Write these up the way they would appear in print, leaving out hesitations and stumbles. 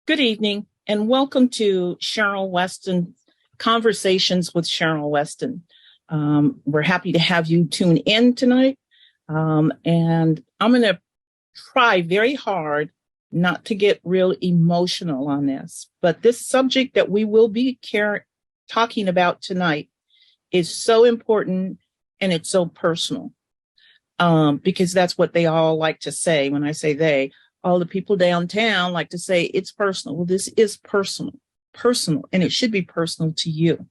Good evening, and welcome to Cheryl Weston Conversations with Cheryl Weston. We're happy to have you tune in tonight, and I'm going to try very hard not to get real emotional on this, but this subject that we will be talking about tonight is so important and it's so personal, because that's what they all like to say. When I say they, all the people downtown like to say it's personal. Well, this is personal, and it should be personal to you.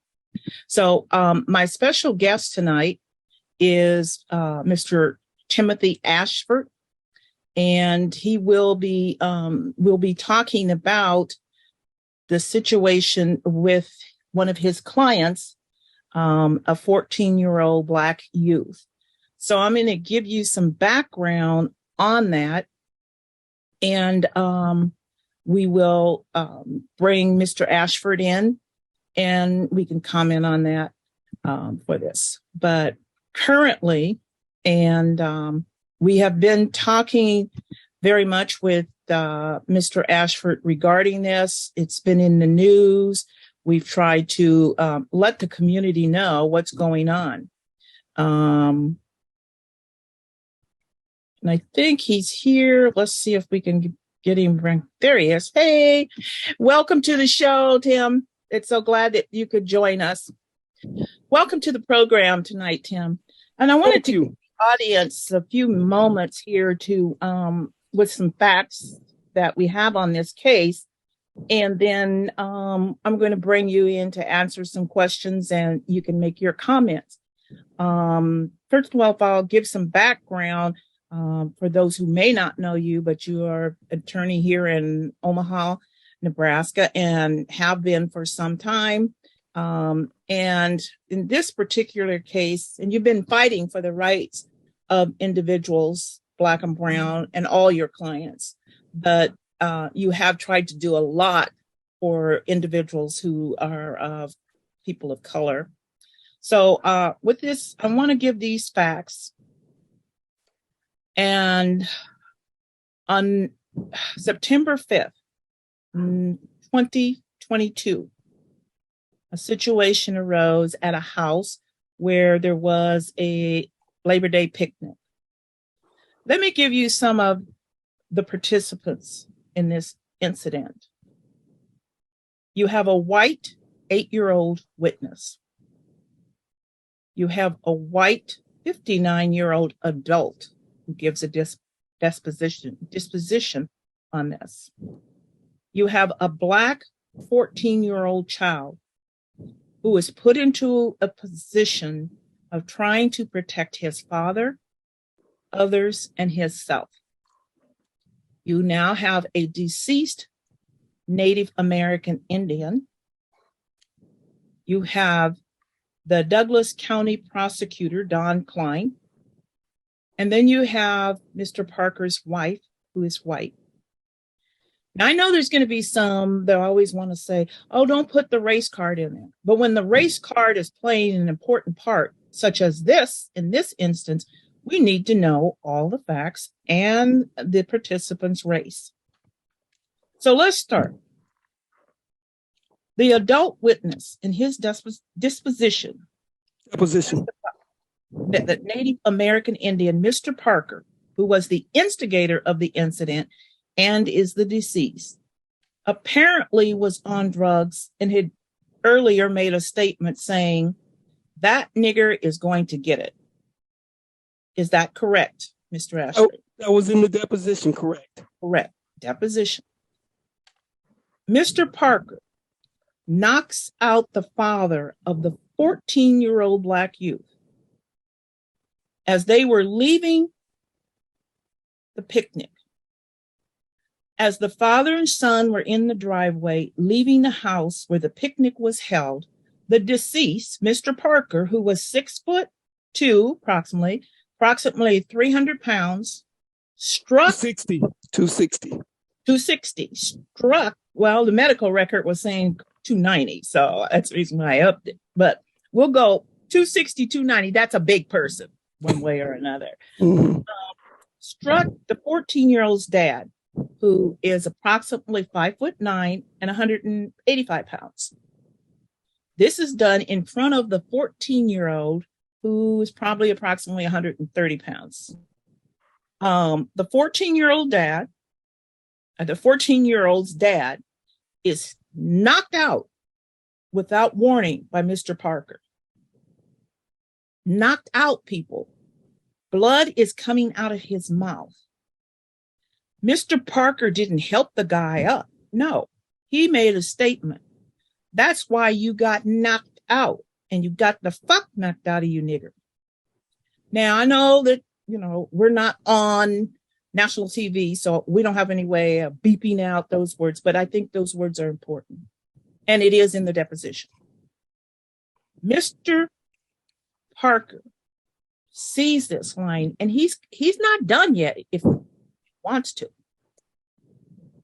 So my special guest tonight is Mr. Timothy Ashford, and he will be talking about the situation with one of his clients, a 14-year-old Black youth. So I'm going to give you some background on that. And we will bring Mr. Ashford in, and we can comment on that for this. But currently, and we have been talking very much with Mr. Ashford regarding this. It's been in the news. We've tried to let the community know what's going on. And I think he's here. Let's see if we can get him. There he is. Hey, welcome to the show, Tim. It's so glad that you could join us. Welcome to the program tonight, Tim. And I wanted to give the audience a few moments here to, with some facts that we have on this case. And then I'm going to bring you in to answer some questions, and you can make your comments. First of all, if I'll give some background, for those who may not know you, but you are an attorney here in Omaha, Nebraska, and have been for some time. And in this particular case, and you've been fighting for the rights of individuals, Black and brown, and all your clients, but you have tried to do a lot for individuals who are people of color. So with this, I want to give these facts. And on September 5th, 2022, a situation arose at a house where there was a Labor Day picnic. Let me give you some of the participants in this incident. You have a white 8-year-old witness. You have a white 59-year-old adult who gives a disposition on this. You have a Black 14-year-old child who is put into a position of trying to protect his father, others, and himself. You now have a deceased Native American Indian. You have the Douglas County prosecutor, Don Klein. And then you have Mr. Parker's wife, who is white. Now, I know there's going to be some that always want to say, oh, don't put the race card in there. But when the race card is playing an important part, such as this, in this instance, we need to know all the facts and the participant's race. So let's start. The adult witness in his deposition. The Native American Indian, Mr. Parker, who was the instigator of the incident and is the deceased, apparently was on drugs and had earlier made a statement saying, that nigger is going to get it. Is that correct, Mr. Ashford? Oh, that was in the deposition, correct. Correct. Deposition. Mr. Parker knocks out the father of the 14-year-old Black youth. As they were leaving the picnic, as the father and son were in the driveway, leaving the house where the picnic was held, the deceased, Mr. Parker, who was 6'2", approximately 300 pounds, struck 260, struck, well, the medical record was saying 290, so that's the reason why I upped it. But we'll go 260, 290, that's a big person, one way or another. Struck the 14-year-old's dad who is approximately 5'9" and 185 pounds. This is done in front of the 14-year-old who is probably approximately 130 pounds. The 14-year-old's dad is knocked out without warning by Mr. Parker. Knocked out, people. Blood is coming out of his mouth. Mr. Parker didn't help the guy up. No, he made a statement. That's why you got knocked out, and you got the fuck knocked out of you, nigger. Now, I know that, we're not on national TV, so we don't have any way of beeping out those words, but I think those words are important. And it is in the deposition. Mr. Parker sees this line, and he's not done yet if he wants to.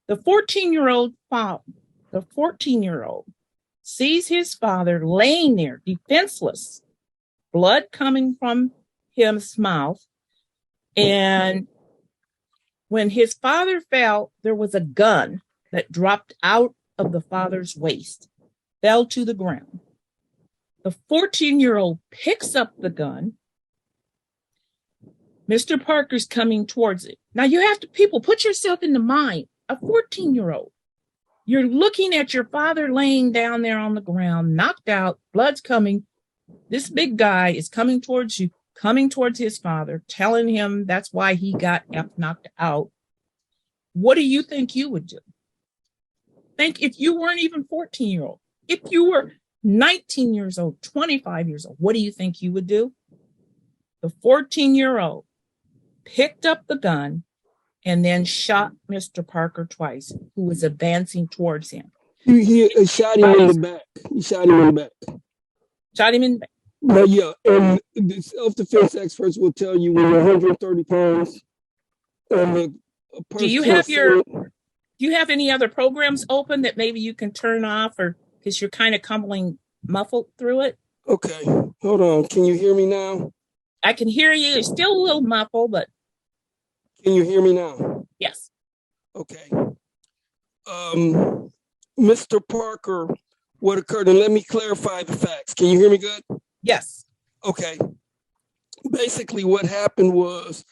The 14-year-old sees his father laying there defenseless, blood coming from his mouth. And when his father fell, there was a gun that dropped out of the father's waist, fell to the ground. The 14-year-old picks up the gun. Mr. Parker's coming towards it. Now you have to, people, put yourself in the mind, a 14-year-old. You're looking at your father laying down there on the ground, knocked out, blood's coming. This big guy is coming towards you, coming towards his father, telling him that's why he got knocked out. What do you think you would do? Think if you weren't even 14-year-old, if you were 19 years old, 25 years old, what do you think you would do? The 14-year-old picked up the gun and then shot Mr. Parker twice, who was advancing towards him. He shot him in the back. Shot him in the back. But yeah, and the self-defense experts will tell you when you're 130 pounds. Do you have any other programs open that maybe you can turn off, or because you're kind of muffled through it? Okay, hold on. Can you hear me now? I can hear you. It's still a little muffled, but. Can you hear me now? Yes. Okay. Mr. Parker, what occurred, and let me clarify the facts. Can you hear me good? Yes. Okay. Basically, what happened was,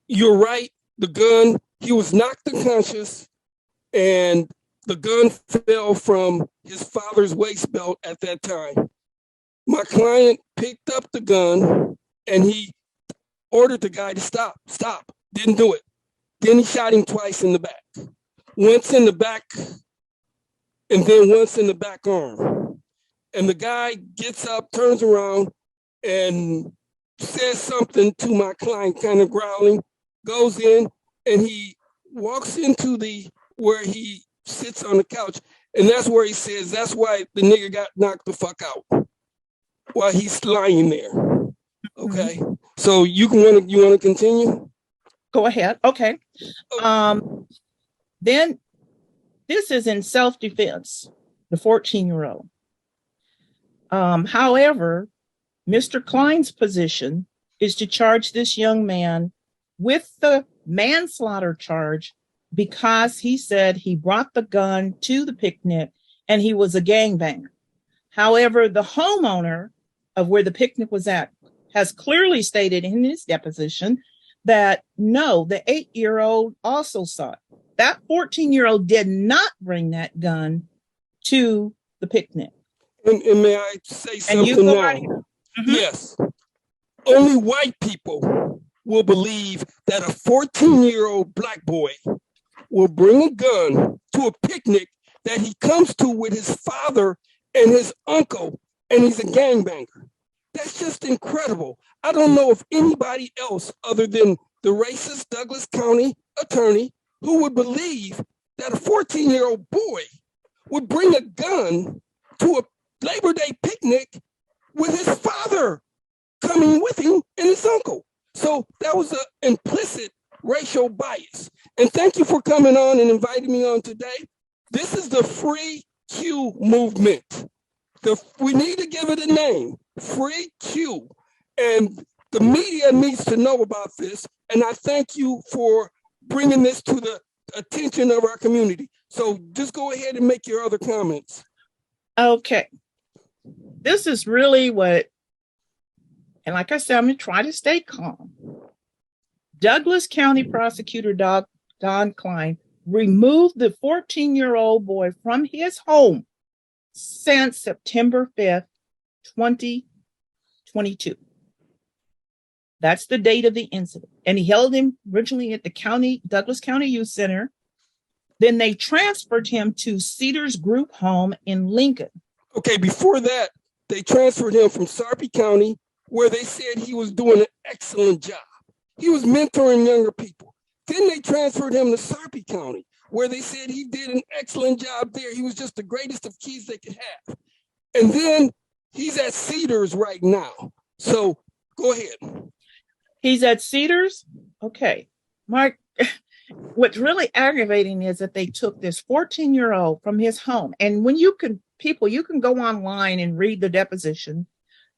you're right, the gun, he was knocked unconscious, and the gun fell from his father's waist belt at that time. My client picked up the gun, and he ordered the guy to stop. Didn't do it. Then he shot him twice in the back. Once in the back, and then once in the back arm. And the guy gets up, turns around, and says something to my client, kind of growling, goes in, and he walks into where he sits on the couch. And that's where he says, that's why the nigga got knocked the fuck out while he's lying there. Okay. Mm-hmm. So you want to continue? Go ahead. Okay. Then this is in self-defense, the 14-year-old. However, Mr. Klein's position is to charge this young man with the manslaughter charge because he said he brought the gun to the picnic and he was a gangbanger. However, the homeowner of where the picnic was at has clearly stated in his deposition that no, the 8-year-old also saw it. That 14-year-old did not bring that gun to the picnic. And may I say something now? Right. Mm-hmm. Yes. Only white people will believe that a 14-year-old black boy will bring a gun to a picnic that he comes to with his father and his uncle, and he's a gangbanger. That's just incredible. I don't know of anybody else other than the racist Douglas County attorney who would believe that a 14-year-old boy would bring a gun to a Labor Day picnic with his father coming with him and his uncle. So that was an implicit racial bias. And thank you for coming on and inviting me on today. This is the Free Q movement. We need to give it a name, Free Q. And the media needs to know about this. And I thank you for bringing this to the attention of our community. So just go ahead and make your other comments. Okay. This is really what, and like I said, I'm going to try to stay calm. Douglas County Prosecutor Don Klein removed the 14-year-old boy from his home since September 5th, 2022. That's the date of the incident. And he held him originally at the Douglas County Youth Center. Then they transferred him to Cedars Group Home in Lincoln. Okay, before that, they transferred him from Sarpy County, where they said he was doing an excellent job. He was mentoring younger people. Then they transferred him to Sarpy County, where they said he did an excellent job there. He was just the greatest of kids they could have. And then he's at Cedars right now. So go ahead. He's at Cedars? Okay. Mark, what's really aggravating is that they took this 14-year-old from his home. And when you can go online and read the deposition,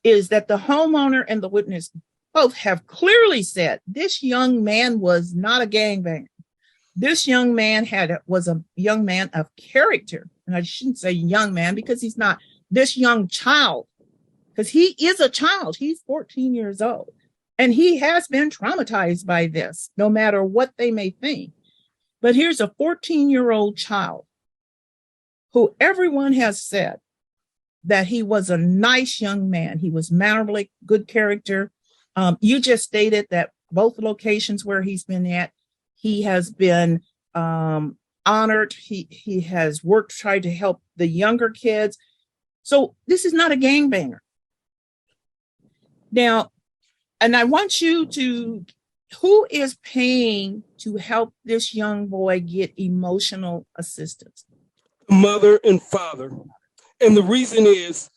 is that the homeowner and the witness both have clearly said this young man was not a gangbanger. This young man was a young man of character. And I shouldn't say young man because he's not this young child, because he is a child. He's 14 years old. And he has been traumatized by this, no matter what they may think. But here's a 14-year-old child who everyone has said that he was a nice young man. He was mannerly, good character. You just stated that both locations where he's been at, he has been honored. He has tried to help the younger kids. So this is not a gangbanger. Now, and I want you to, who is paying to help this young boy get emotional assistance? Mother and father. And the reason is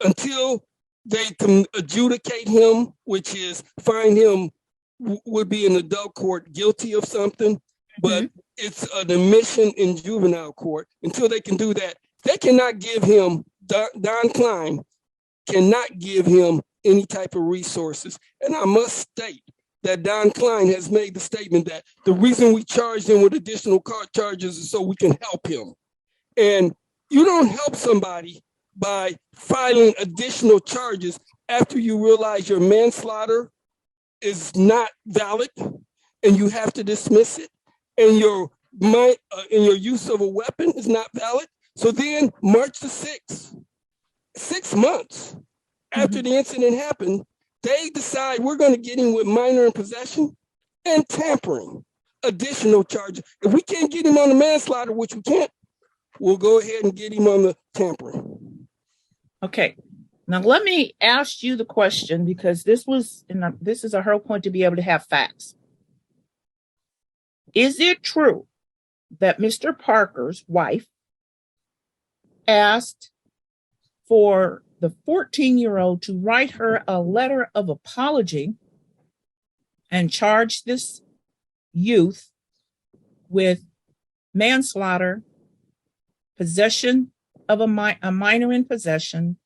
until they can adjudicate him, which is find him would be in adult court guilty of something, but it's an admission in juvenile court. Until they can do that, they cannot give him, Don Klein cannot give him any type of resources. And I must state that Don Klein has made the statement that the reason we charged him with additional court charges is so we can help him. And you don't help somebody by filing additional charges after you realize your manslaughter is not valid and you have to dismiss it, and your use of a weapon is not valid. So then March the 6th, 6 months after the incident happened, they decide we're going to get him with minor in possession and tampering, additional charges. If we can't get him on the manslaughter, which we can't, we'll go ahead and get him on the tampering. Okay. Now let me ask you the question, because this is a whole point to be able to have facts. Is it true that Mr. Parker's wife asked for the 14-year-old to write her a letter of apology and charge this youth with manslaughter, possession of a minor in possession,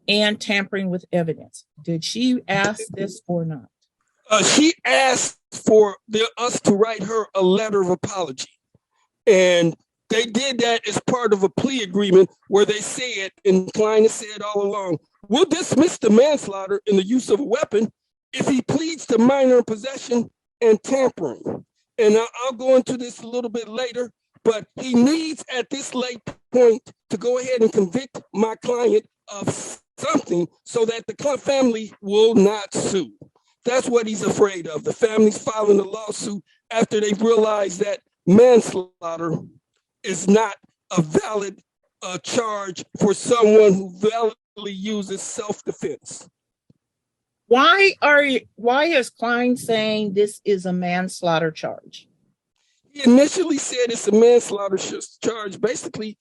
and tampering with evidence? Did she ask this or not? She asked for us to write her a letter of apology. And they did that as part of a plea agreement where they said, and Klein has said all along, we'll dismiss the manslaughter in the use of a weapon if he pleads to minor in possession and tampering. And I'll go into this a little bit later, but he needs at this late point to go ahead and convict my client of something so that the family will not sue. That's what he's afraid of. The family's filing a lawsuit after they've realized that manslaughter is not a valid charge for someone who validly uses self-defense. Why is Klein saying this is a manslaughter charge? He initially said it's a manslaughter charge, basically,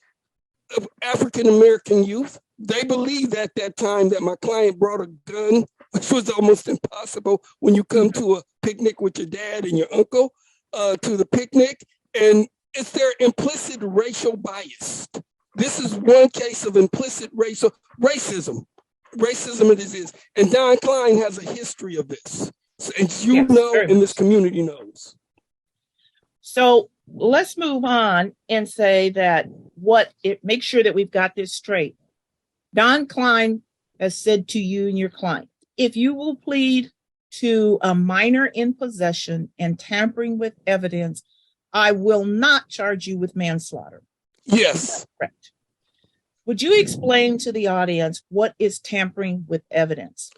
of African-American youth. They believed at that time that my client brought a gun, which was almost impossible when you come to a picnic with your dad and your uncle to the picnic. And it's their implicit racial bias. This is one case of implicit racism. Racism it is. And Don Klein has a history of this. So, and you know, and this community knows. So let's move on and say that make sure that we've got this straight. Don Klein has said to you and your client, if you will plead to a minor in possession and tampering with evidence, I will not charge you with manslaughter. Yes. Correct. Would you explain to the audience what is tampering with evidence?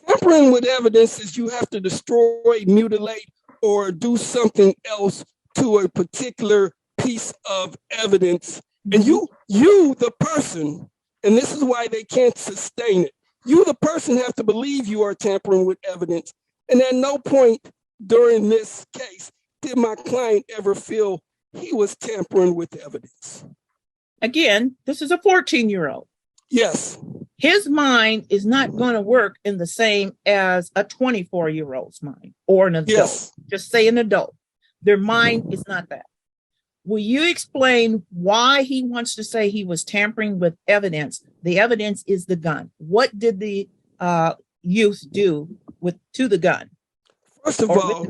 Tampering with evidence is you have to destroy, mutilate, or do something else to a particular piece of evidence. And you, the person, and this is why they can't sustain it, you, the person, have to believe you are tampering with evidence. And at no point during this case did my client ever feel he was tampering with evidence. Again, this is a 14-year-old. Yes. His mind is not going to work in the same as a 24-year-old's mind or an adult. Yes. Just say an adult. Their mind is not that. Will you explain why he wants to say he was tampering with evidence? The evidence is the gun. What did the youth do to the gun? First of all,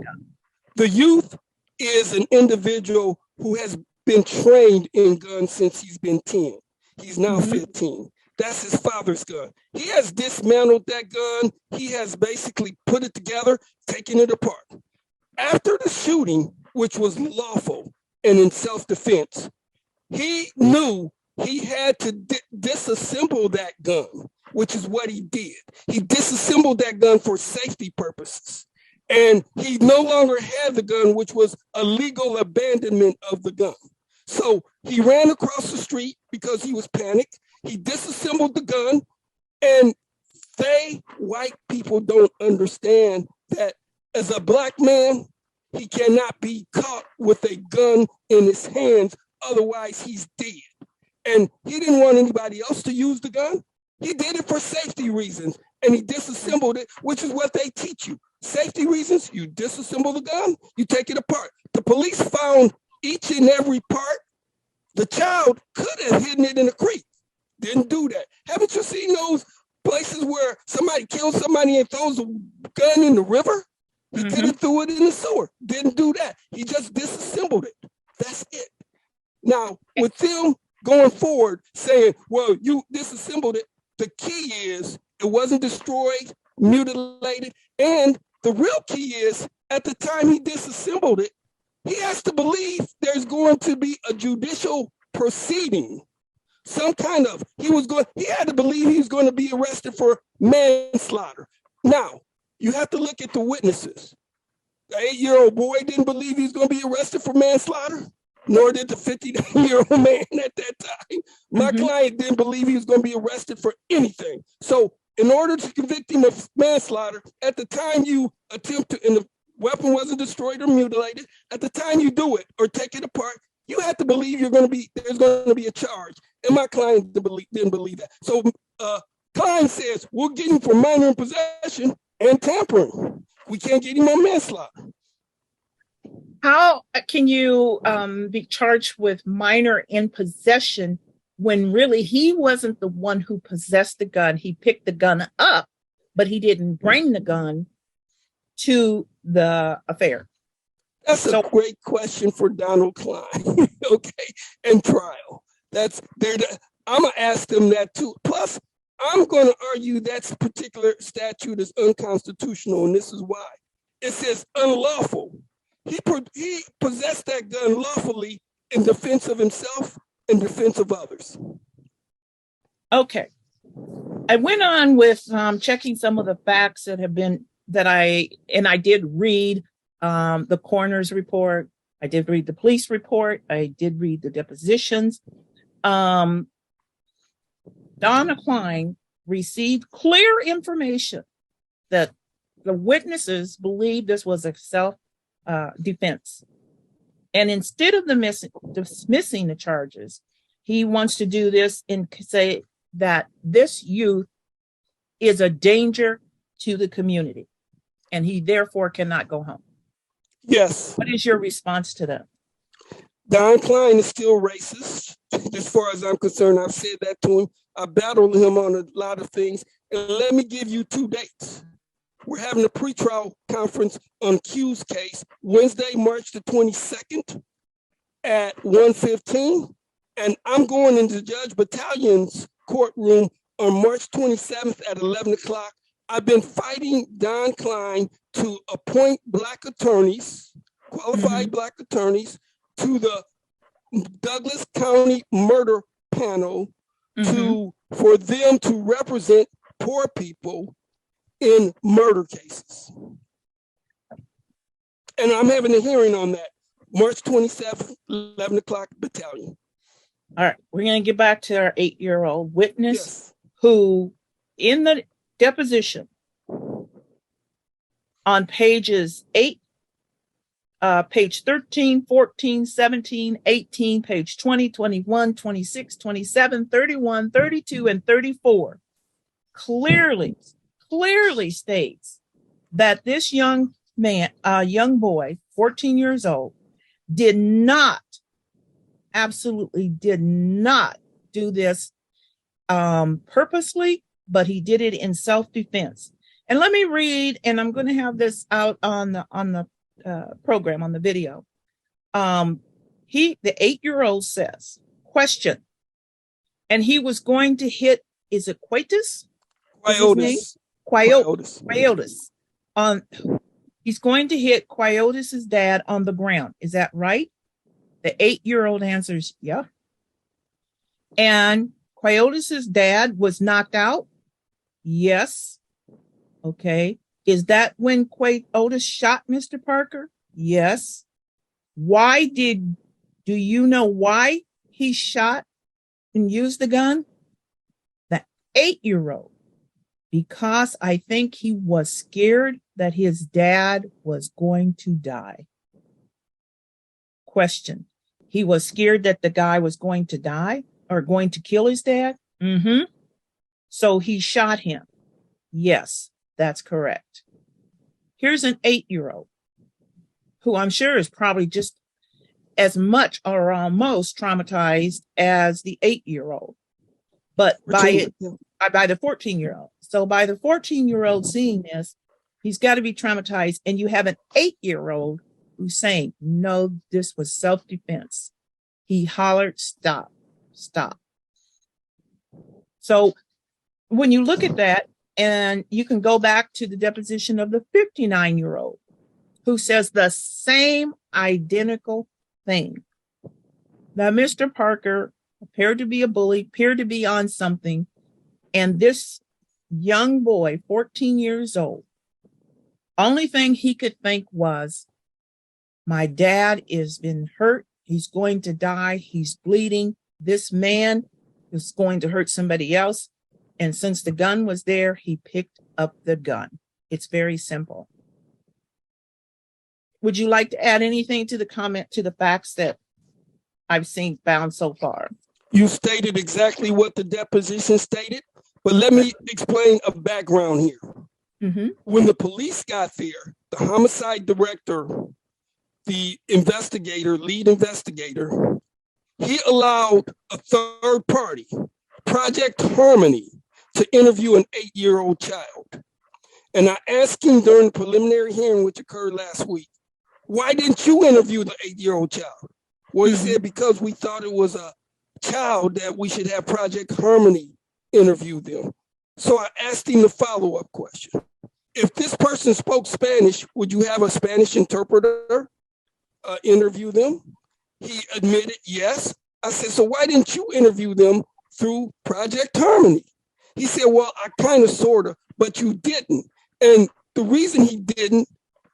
the youth is an individual who has been trained in guns since he's been 10. He's now 15. That's his father's gun. He has dismantled that gun. He has basically put it together, taken it apart. After the shooting, which was lawful and in self-defense, he knew he had to disassemble that gun, which is what he did. He disassembled that gun for safety purposes. And he no longer had the gun, which was a legal abandonment of the gun. So he ran across the street because he was panicked. He disassembled the gun, and white people don't understand that as a black man, he cannot be caught with a gun in his hands, otherwise he's dead. And he didn't want anybody else to use the gun. He did it for safety reasons, and he disassembled it, which is what they teach you. Safety reasons, you disassemble the gun, you take it apart. The police found each and every part. The child could have hidden it in a creek. Didn't do that. Haven't you seen those places where somebody kills somebody and throws a gun in the river? He could have threw it in the sewer. Didn't do that. He just disassembled it. That's it. Now, with them going forward saying, well, you disassembled it, the key is it wasn't destroyed, mutilated, and the real key is at the time he disassembled it, he has to believe there's going to be a judicial proceeding. Some kind of, he had to believe he was going to be arrested for manslaughter. Now, you have to look at the witnesses. The 8-year-old boy didn't believe he was going to be arrested for manslaughter, nor did the 59-year-old man at that time. My client didn't believe he was going to be arrested for anything. So in order to convict him of manslaughter, at the time you attempt to, and the weapon wasn't destroyed or mutilated, at the time you do it or take it apart, you have to believe there's going to be a charge. And my client didn't believe that. So client says, we'll get him for minor in possession and tampering. We can't get him on manslaughter. How can you be charged with minor in possession when really he wasn't the one who possessed the gun? He picked the gun up, but he didn't bring the gun to the affair. That's a great question for Donald Klein, okay, and trial. I'm going to ask them that too. Plus, I'm going to argue that particular statute is unconstitutional, and this is why. It says unlawful. He possessed that gun lawfully in defense of himself and defense of others. Okay. I went on with checking some of the facts that I did read the coroner's report. I did read the police report. I did read the depositions. Donna Klein received clear information that the witnesses believed this was a self-defense. And instead of dismissing the charges, he wants to do this and say that this youth is a danger to the community and he therefore cannot go home. Yes. What is your response to that? Don Klein is still racist. As far as I'm concerned, I've said that to him. I battled him on a lot of things. And let me give you 2 dates. We're having a pretrial conference on Q's case, Wednesday, March the 22nd, at 1:15, and I'm going into Judge Battalion's courtroom on March 27th at 11 o'clock. I've been fighting Don Klein to appoint Black attorneys, qualified Black attorneys, to the Douglas County murder panel for them to represent poor people in murder cases. And I'm having a hearing on that, March 27th, 11 o'clock, Battalion. All right, we're going to get back to our 8-year-old witness who, in the deposition, on pages 8, page 13, 14, 17, 18, page 20, 21, 26, 27, 31, 32, and 34, clearly states that this young boy, 14 years old, absolutely did not do this purposely, but he did it in self-defense. And let me read, and I'm going to have this out on the program, on the video. The 8-year-old says, question, and he was going to hit, is it Quietus? Quietus. He's going to hit Quietus's dad on the ground. Is that right? The 8-year-old answers, yeah. And Quietus's dad was knocked out? Yes. Okay. Is that when Quietus shot Mr. Parker? Yes. Do you know why he shot and used the gun? The 8-year-old. Because I think he was scared that his dad was going to die. Question. He was scared that the guy was going to die or going to kill his dad? So he shot him. Yes, that's correct. Here's an 8-year-old who I'm sure is probably just as much or almost traumatized as the 8-year-old, but by the 14-year-old. So by the 14-year-old seeing this, he's got to be traumatized. And you have an 8-year-old who's saying, no, this was self-defense. He hollered, stop. So when you look at that, and you can go back to the deposition of the 59-year-old who says the same identical thing. Now, Mr. Parker appeared to be a bully, appeared to be on something. And this young boy, 14 years old, only thing he could think was, my dad has been hurt. He's going to die. He's bleeding. This man is going to hurt somebody else. And since the gun was there, he picked up the gun. It's very simple. Would you like to add anything to the comment, to the facts that I've found so far? You stated exactly what the deposition stated, but let me explain a background here. When the police got there, the homicide director, the lead investigator, he allowed a third party, Project Harmony, to interview an 8-year-old child. And I asked him during the preliminary hearing, which occurred last week, why didn't you interview the 8-year-old child? Well, he said, because we thought it was a child that we should have Project Harmony interview them. So I asked him the follow-up question. If this person spoke Spanish, would you have a Spanish interpreter interview them? He admitted, yes. I said, so why didn't you interview them through Project Harmony? He said, well, I kind of, sort of, but you didn't. And the reason he didn't,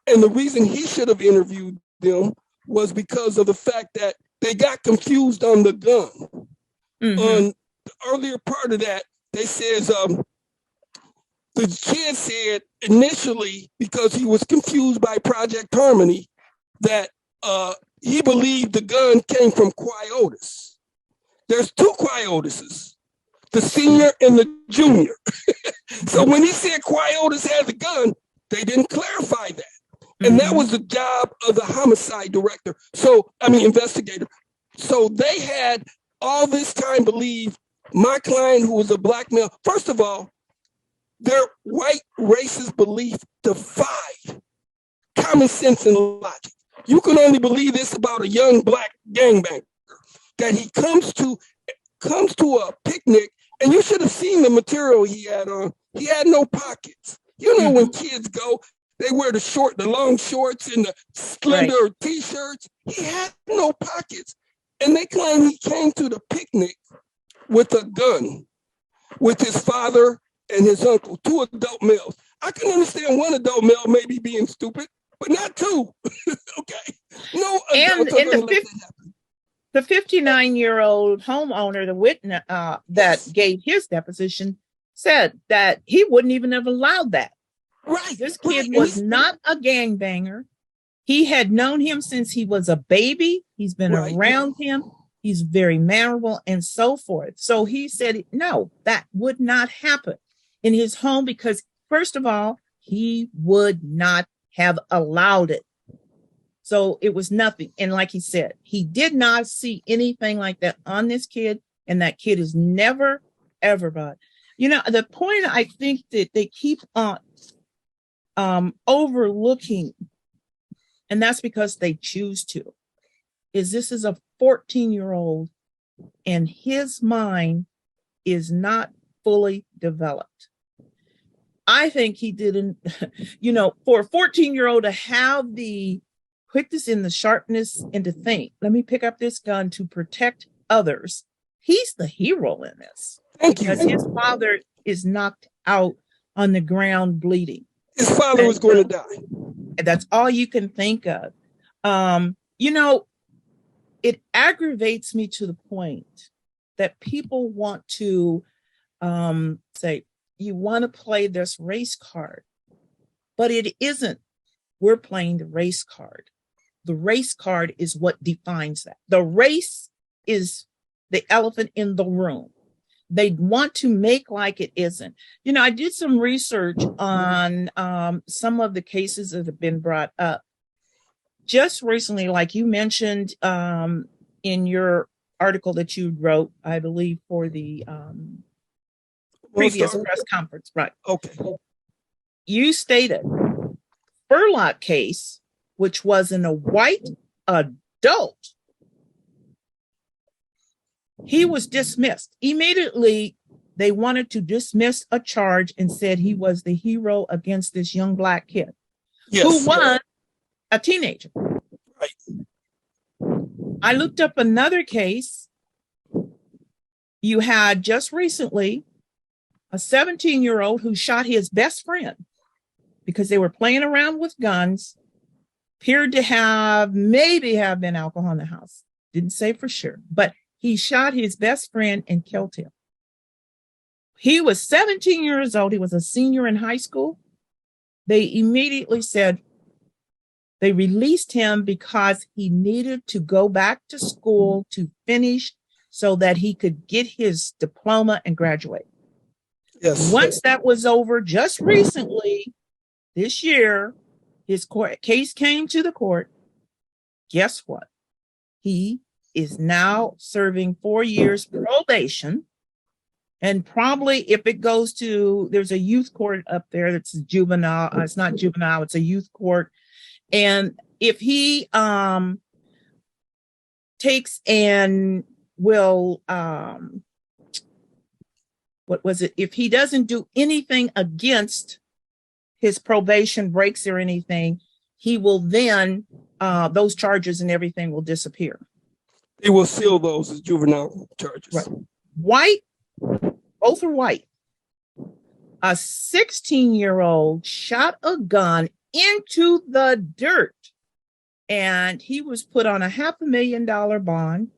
and the reason he should have interviewed them, was because of the fact that they got confused on the gun. On the earlier part of that, they says, the kid said initially, because he was confused by Project Harmony, that he believed the gun came from Quietus. There's 2 Quietuses, the senior and the junior. So when he said Quietus had the gun, they didn't clarify that. And that was the job of the homicide director. Investigator. So they had all this time believe my client, who was a black male, first of all, their white racist belief defied common sense and logic. You can only believe this about a young black gangbanger, that he comes to a picnic, and you should have seen the material he had on. He had no pockets. You know, when kids go, they wear the long shorts and the slender t-shirts. He had no pockets. And they claim he came to the picnic with a gun, with his father and his uncle, two adult males. I can understand one adult male maybe being stupid, but not two. Okay. No adults are going to let that happen. The 59-year-old homeowner, the witness that gave his deposition, said that he wouldn't even have allowed that. Right. This kid was not a gangbanger. He had known him since he was a baby. He's been around him. He's very mannerable and so forth. So he said, no, that would not happen in his home because, first of all, he would not have allowed it. So it was nothing. And like he said, he did not see anything like that on this kid. And that kid is never, ever bought. You know, the point I think that they keep on overlooking, and that's because they choose to, is this is a 14-year-old and his mind is not fully developed. I think he didn't, you know, for a 14-year-old to have the quickness and the sharpness and to think, let me pick up this gun to protect others. He's the hero in this. Thank you. Because his father is knocked out on the ground bleeding. His father was going to die. That's all you can think of. You know, it aggravates me to the point that people want to say, you want to play this race card, but it isn't. We're playing the race card. The race card is what defines that. The race is the elephant in the room. They want to make like it isn't. You know, I did some research on some of the cases that have been brought up just recently, like you mentioned in your article that you wrote, I believe, for the previous press conference, right? Okay. You stated Furlock case, which was in a white adult, he was dismissed. Immediately, they wanted to dismiss a charge and said he was the hero against this young black kid who was a teenager. Right. I looked up another case. You had just recently a 17-year-old who shot his best friend because they were playing around with guns, appeared to have been alcohol in the house. Didn't say for sure, but he shot his best friend and killed him. He was 17 years old. He was a senior in high school. They immediately said they released him because he needed to go back to school to finish so that he could get his diploma and graduate. Yes. Once that was over, just recently, this year, his case came to the court. Guess what? He is now serving 4 years probation. And probably if it goes to, there's a youth court up there that's juvenile. It's not juvenile, it's a youth court. And if he takes and will, if he doesn't do anything against his probation breaks or anything, he will then, those charges and everything will disappear. They will seal those as juvenile charges. Right. White, both are white. A 16-year-old shot a gun into the dirt, and he was put on a $500,000 bond.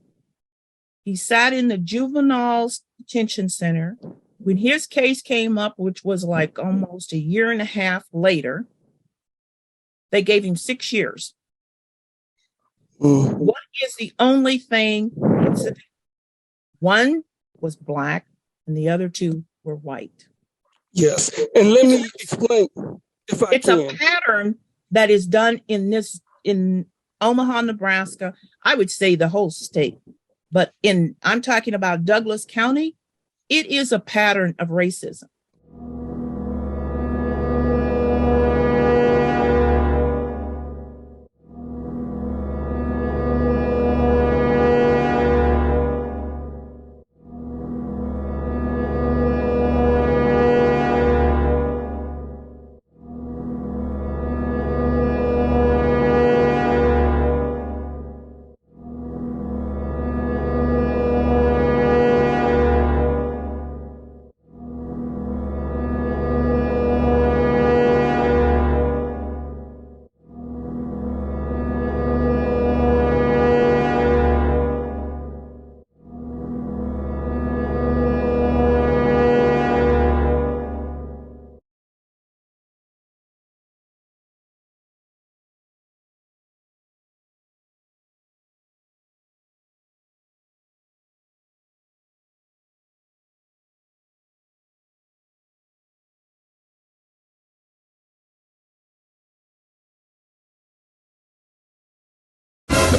He sat in the juveniles detention center. When his case came up, which was like almost a year and a half later, they gave him 6 years. What is the only thing? One was black and the other two were white. Yes. And let me explain if I can. It's a pattern that is done in Omaha, Nebraska. I would say the whole state, but I'm talking about Douglas County. It is a pattern of racism.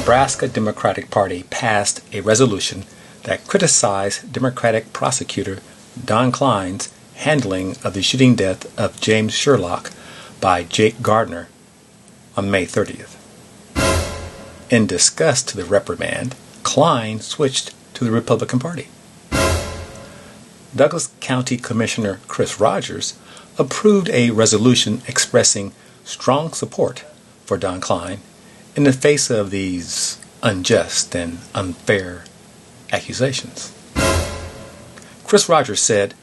Nebraska Democratic Party passed a resolution that criticized Democratic prosecutor Don Klein's handling of the shooting death of James Sherlock by Jake Gardner on May 30th. In disgust to the reprimand, Klein switched to the Republican Party. Douglas County Commissioner Chris Rogers approved a resolution expressing strong support for Don Klein in the face of these unjust and unfair accusations. Chris Rogers said,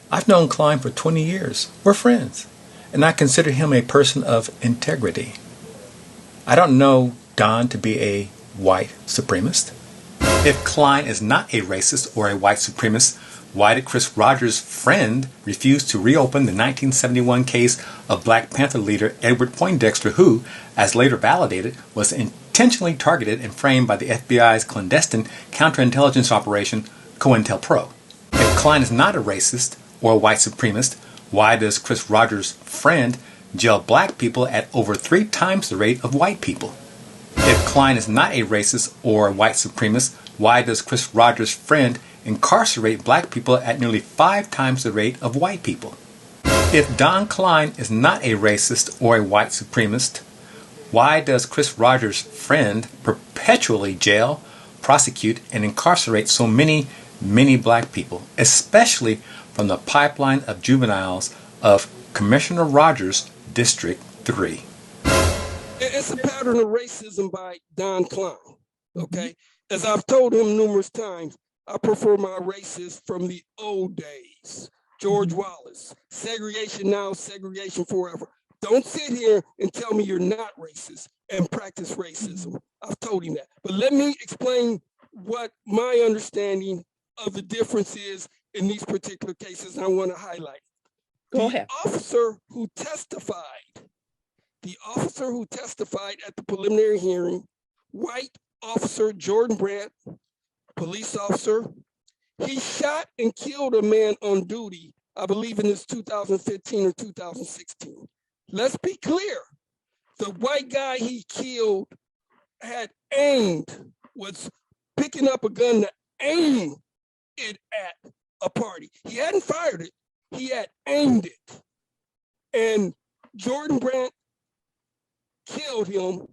"I've known Klein for 20 years. We're friends, and I consider him a person of integrity. I don't know Don to be a white supremacist. If Klein is not a racist or a white supremacist, why did Chris Rogers' friend refuse to reopen the 1971 case of Black Panther leader Edward Poindexter, who, as later validated, was intentionally targeted and framed by the FBI's clandestine counterintelligence operation COINTELPRO? If Klein is not a racist or a white supremacist, why does Chris Rogers' friend jail black people at over 3 times the rate of white people? If Klein is not a racist or a white supremacist, why does Chris Rogers' friend incarcerate black people at nearly 5 times the rate of white people? If Don Klein is not a racist or a white supremacist, why does Chris Rogers' friend perpetually jail, prosecute, and incarcerate so many black people, especially from the pipeline of juveniles of Commissioner Rogers' District 3? It's a pattern of racism by Don Klein, okay? As I've told him numerous times, I prefer my racists from the old days. George Wallace, segregation now, segregation forever. Don't sit here and tell me you're not racist and practice racism. I've told him that. But let me explain what my understanding of the difference is in these particular cases I want to highlight. Go ahead. The officer who testified at the preliminary hearing, white officer Jordan Brandt, police officer, he shot and killed a man on duty, I believe in this 2015 or 2016. Let's be clear. The white guy he killed had aimed, was picking up a gun to aim it at a party. He hadn't fired it, he had aimed it. And Jordan Brandt killed him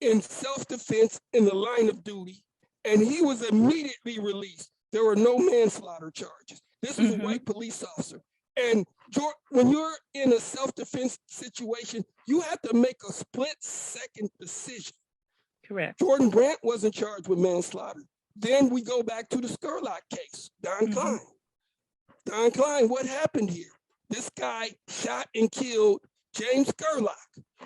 in self-defense in the line of duty, and he was immediately released. There were no manslaughter charges. This was a white police officer. And when you're in a self-defense situation, you have to make a split-second decision. Correct. Jordan Brandt wasn't charged with manslaughter. Then we go back to the Sherlock case, Don Klein. Don Klein, what happened here? This guy shot and killed James Sherlock.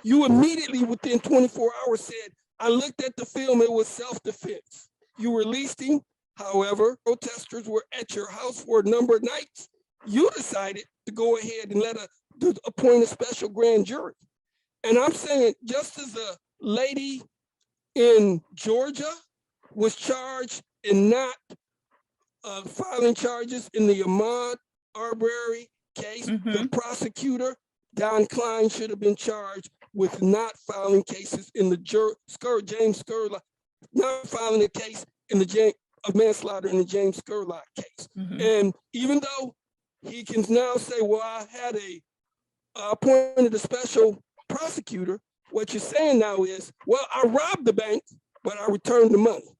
You immediately within 24 hours said, I looked at the film, it was self-defense. You released him. However, protesters were at your house for a number of nights. You decided to go ahead and appoint a special grand jury. And I'm saying, just as a lady in Georgia was charged in not filing charges in the Ahmaud Arbery case, the prosecutor, Don Klein, should have been charged with not filing cases in the James Sherlock, not filing a case in the of manslaughter in the James Sherlock case. And even though he can now say, well, I had appointed a special prosecutor, what you're saying now is, well, I robbed the bank, but I returned the money.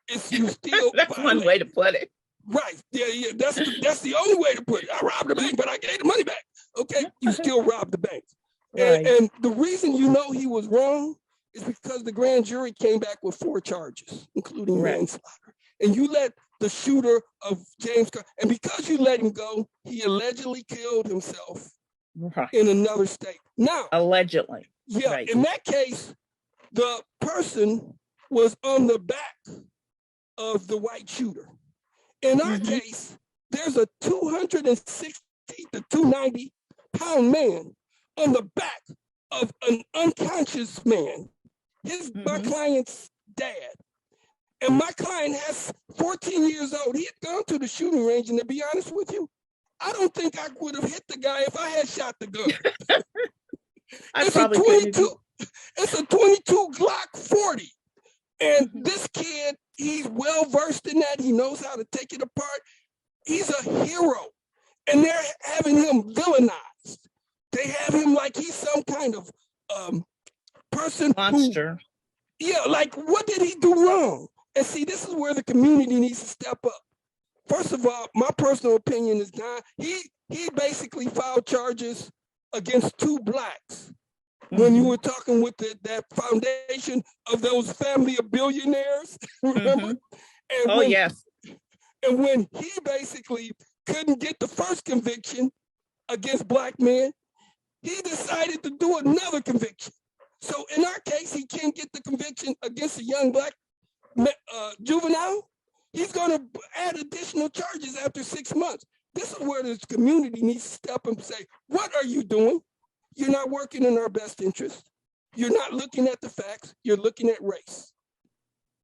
It's you still That's one way to put it. Right. Yeah. That's the only way to put it. I robbed the bank, but I gave the money back. Okay. You still robbed the bank. Right. And the reason you know he was wrong is because the grand jury came back with 4 charges, including manslaughter. And you let the shooter of James, and because you let him go, he allegedly killed himself in another state. Now, allegedly. Yeah. In that case, the person was on the back of the white shooter. In our case, there's a 260 to 290 pound man on the back of an unconscious man, my client's dad. And my client has 14 years old. He had gone to the shooting range, and to be honest with you, I don't think I would have hit the guy if I had shot the gun. It's a 22 Glock 40. And this kid, he's well versed in that. He knows how to take it apart. He's a hero. And they're having him villainized. They have him like he's some kind of person monster. Like what did he do wrong? And see, this is where the community needs to step up. First of all, my personal opinion is not, he basically filed charges against 2 blacks. When you were talking with that foundation of those family of billionaires, remember? And yes. And when he basically couldn't get the first conviction against black men, he decided to do another conviction. So in our case, he can't get the conviction against a young black juvenile. He's going to add additional charges after 6 months. This is where this community needs to step up and say, what are you doing? You're not working in our best interest. You're not looking at the facts. You're looking at race.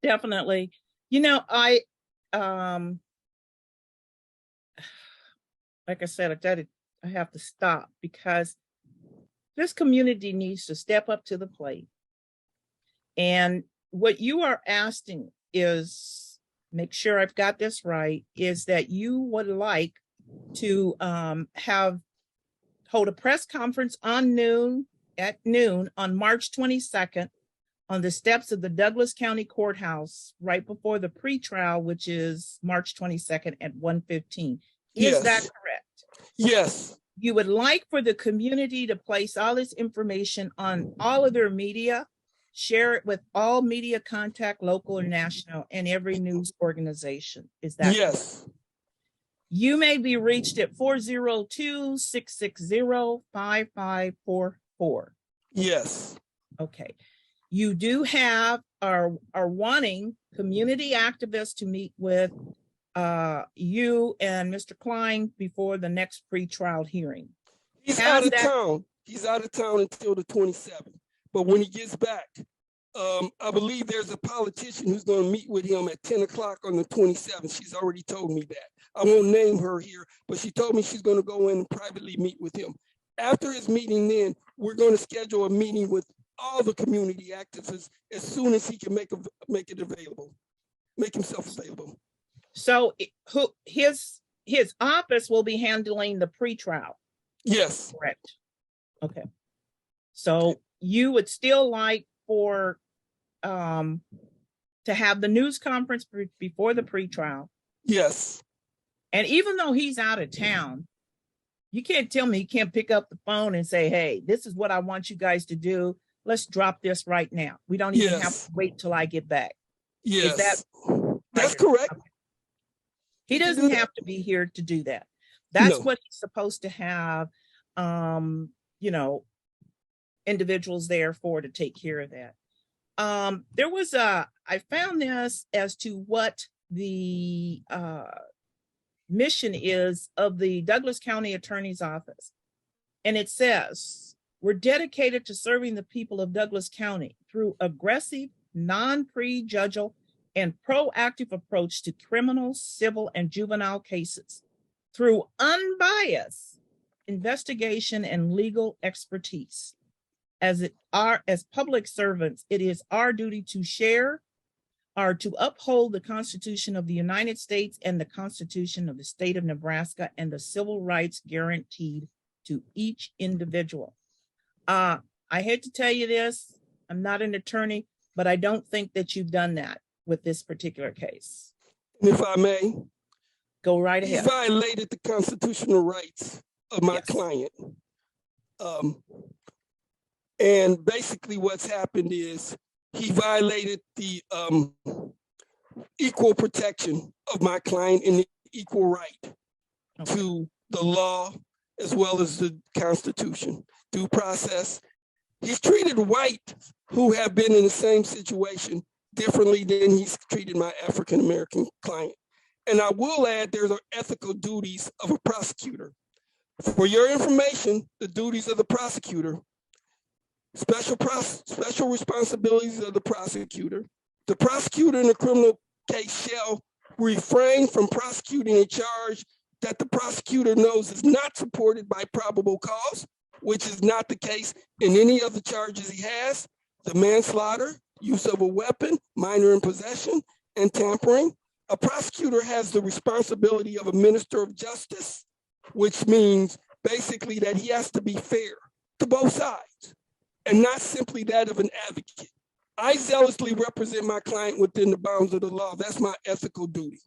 Definitely. You know, I like I said, I have to stop because this community needs to step up to the plate. And what you are asking is, make sure I've got this right, is that you would like to hold a press conference at noon on March 22nd on the steps of the Douglas County Courthouse right before the pretrial, which is March 22nd at 1:15. Is that correct? Yes. You would like for the community to place all this information on all of their media, share it with all media contact, local or national, and every news organization. Is that yes? Correct? You may be reached at 402-660-5544. Yes. Okay. You do are wanting community activists to meet with you and Mr. Klein before the next pretrial hearing. He's out of town. He's out of town until the 27th. But when he gets back, I believe there's a politician who's going to meet with him at 10 o'clock on the 27th. She's already told me that. I won't name her here, but she told me she's going to go in and privately meet with him. After his meeting, then we're going to schedule a meeting with all the community activists as soon as he can make it available, make himself available. So his office will be handling the pretrial. Yes. Correct. Okay. So you would still like for to have the news conference before the pretrial. Yes. And even though he's out of town, you can't tell me he can't pick up the phone and say, hey, this is what I want you guys to do. Let's drop this right now. We don't even have to wait till I get back. Yes. That's correct. Okay. He doesn't have to be here to do that. That's what he's supposed to have, individuals there for to take care of that. There was I found this as to what the mission is of the Douglas County Attorney's Office. And it says, we're dedicated to serving the people of Douglas County through aggressive, non-prejudicial, and proactive approach to criminal, civil, and juvenile cases through unbiased investigation and legal expertise. As public servants, it is our duty to to uphold the Constitution of the United States and the Constitution of the state of Nebraska and the civil rights guaranteed to each individual. I hate to tell you this, I'm not an attorney, but I don't think that you've done that with this particular case. If I may, go right ahead. He violated the constitutional rights of my client. And basically what's happened is he violated the equal protection of my client and the equal right to the law as well as the Constitution, due process. He's treated white who have been in the same situation differently than he's treated my African-American client. And I will add, there are ethical duties of a prosecutor. For your information, the duties of the prosecutor, special responsibilities of the prosecutor. The prosecutor in a criminal case shall refrain from prosecuting a charge that the prosecutor knows is not supported by probable cause, which is not the case in any of the charges he has, the manslaughter, use of a weapon, minor in possession, and tampering. A prosecutor has the responsibility of a minister of justice, which means basically that he has to be fair to both sides and not simply that of an advocate. I zealously represent my client within the bounds of the law. That's my ethical duty.